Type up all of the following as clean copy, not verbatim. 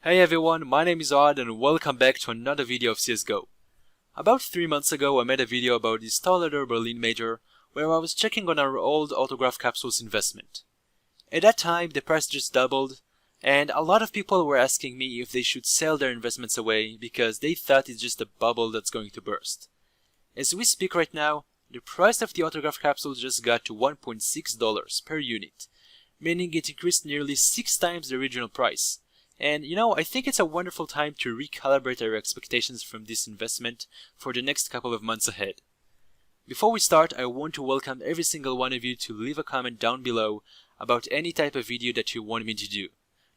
Hey everyone, my name is Ohad and welcome back to another video of Csgo. About 3 months ago I made a video about the ESL Berlin Major where I was checking on our old autograph capsules investment. At that time the price just doubled and a lot of people were asking me if they should sell their investments away because they thought it's just a bubble that's going to burst. As we speak right now, the price of the autograph capsules just got to $1.6 per unit, meaning it increased nearly 6 times the original price. And I think it's a wonderful time to recalibrate our expectations from this investment for the next couple of months ahead. Before we start, I want to welcome every single one of you to leave a comment down below about any type of video that you want me to do.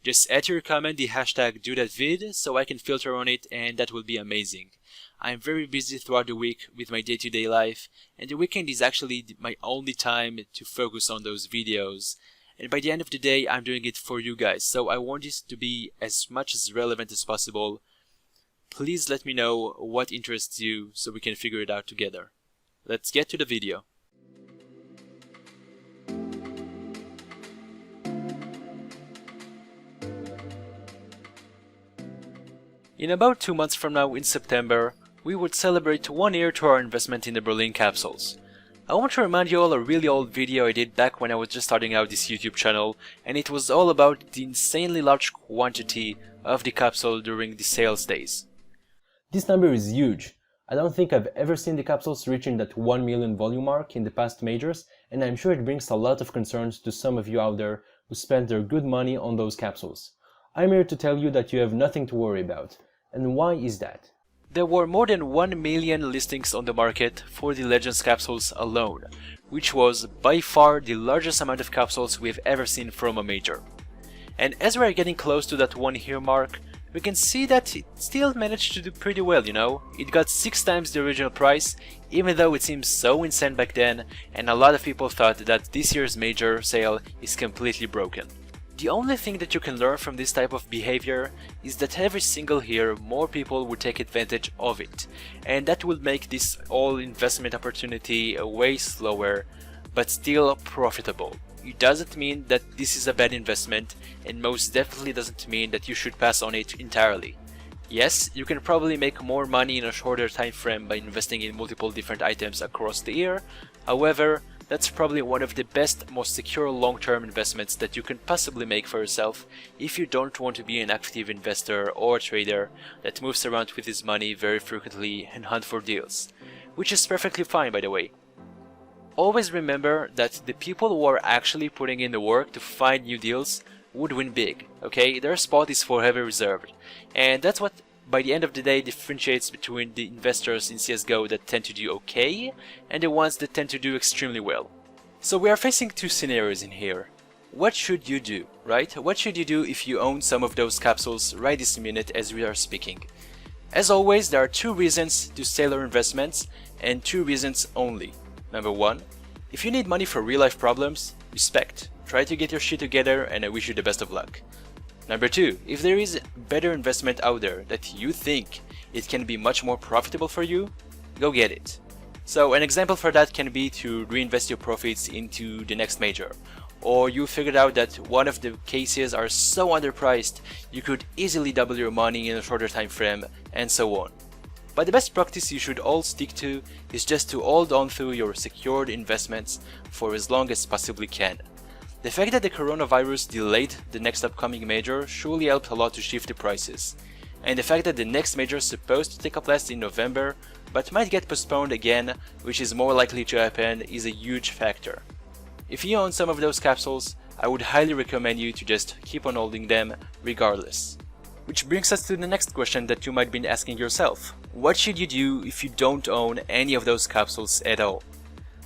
Just add to your comment the hashtag #DoThatVid so I can filter on it, and that will be amazing. I'm very busy throughout the week with my day-to-day life, and the weekend is actually my only time to focus on those videos. And by the end of the day, I'm doing it for you guys, so I want this to be as much as relevant as possible. Please let me know what interests you so we can figure it out together. Let's get to the video. In about 2 months from now, in September, we would celebrate 1 year to our investment in the Berlin Capsules. I want to remind you all a really old video I did back when I was just starting out this YouTube channel, and it was all about the insanely large quantity of the capsule during the sales days. This number is huge. I don't think I've ever seen the capsules reaching that 1 million volume mark in the past majors, and I'm sure it brings a lot of concerns to some of you out there who spent their good money on those capsules. I'm here to tell you that you have nothing to worry about. And why is that? There were more than 1 million listings on the market for the Legends capsules alone, which was by far the largest amount of capsules we've ever seen from a major. And as we are getting close to that 1 year mark, we can see that it still managed to do pretty well, It got 6 times the original price, even though it seems so insane back then, and a lot of people thought that this year's major sale is completely broken. The only thing that you can learn from this type of behavior is that every single year more people would take advantage of it, and that will make this whole investment opportunity way slower, but still profitable. It doesn't mean that this is a bad investment, and most definitely doesn't mean that you should pass on it entirely. Yes, you can probably make more money in a shorter time frame by investing in multiple different items across the year. However, that's probably one of the best, most secure long-term investments that you can possibly make for yourself if you don't want to be an active investor or a trader that moves around with his money very frequently and hunt for deals, which is perfectly fine, by the way. Always remember that the people who are actually putting in the work to find new deals would win big, okay? Their spot is forever reserved, and that's what by the end of the day differentiates between the investors in CSGO that tend to do okay and the ones that tend to do extremely well. So we are facing 2 scenarios in here. What should you do, right? What should you do if you own some of those capsules right this minute as we are speaking? As always, there are 2 reasons to sell your investments, and 2 reasons only. Number 1, if you need money for real life problems, respect. Try to get your shit together, and I wish you the best of luck. Number 2, if there is better investment out there that you think it can be much more profitable for you, go get it. So an example for that can be to reinvest your profits into the next major, or you figured out that one of the cases are so underpriced you could easily double your money in a shorter time frame, and so on. But the best practice you should all stick to is just to hold on to your secured investments for as long as possibly can. The fact that the coronavirus delayed the next upcoming major surely helped a lot to shift the prices. And the fact that the next major is supposed to take place in November, but might get postponed again, which is more likely to happen, is a huge factor. If you own some of those capsules, I would highly recommend you to just keep on holding them regardless. Which brings us to the next question that you might be asking yourself. What should you do if you don't own any of those capsules at all?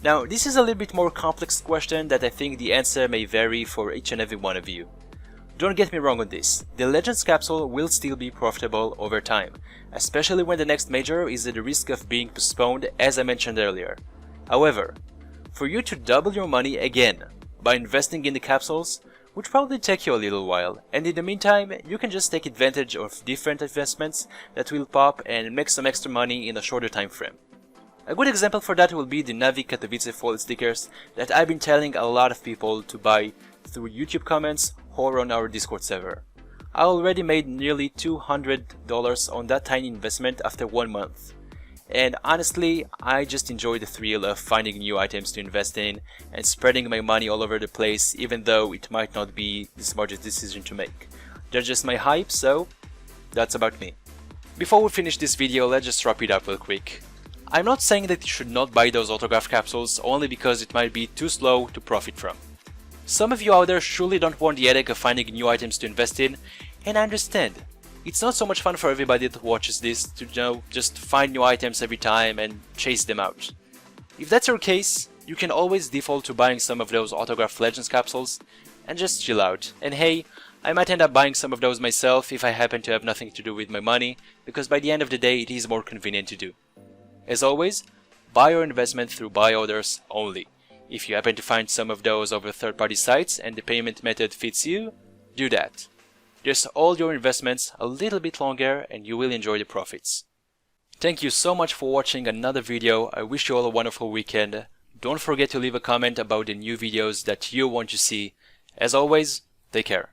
Now, this is a little bit more complex question that I think the answer may vary for each and every one of you. Don't get me wrong on this, the Legends capsule will still be profitable over time, especially when the next major is at the risk of being postponed, as I mentioned earlier. However, for you to double your money again by investing in the capsules would probably take you a little while, and in the meantime you can just take advantage of different investments that will pop and make some extra money in a shorter time frame. A good example for that will be the Navi Katowice foil stickers that I've been telling a lot of people to buy through YouTube comments or on our Discord server. I already made nearly $200 on that tiny investment after 1 month. And honestly, I just enjoy the thrill of finding new items to invest in and spreading my money all over the place, even though it might not be the smartest decision to make. That's just my hype, so that's about me. Before we finish this video, let's just wrap it up real quick. I'm not saying that you should not buy those autograph capsules only because it might be too slow to profit from. Some of you out there surely don't want the headache of finding new items to invest in, and I understand. It's not so much fun for everybody that watches this to just find new items every time and chase them out. If that's your case, you can always default to buying some of those autograph Legends capsules and just chill out. And hey, I might end up buying some of those myself if I happen to have nothing to do with my money, because by the end of the day it is more convenient to do. As always, buy your investment through buy orders only. If you happen to find some of those over third-party sites and the payment method fits you, do that. Just hold your investments a little bit longer and you will enjoy the profits. Thank you so much for watching another video. I wish you all a wonderful weekend. Don't forget to leave a comment about the new videos that you want to see. As always, take care.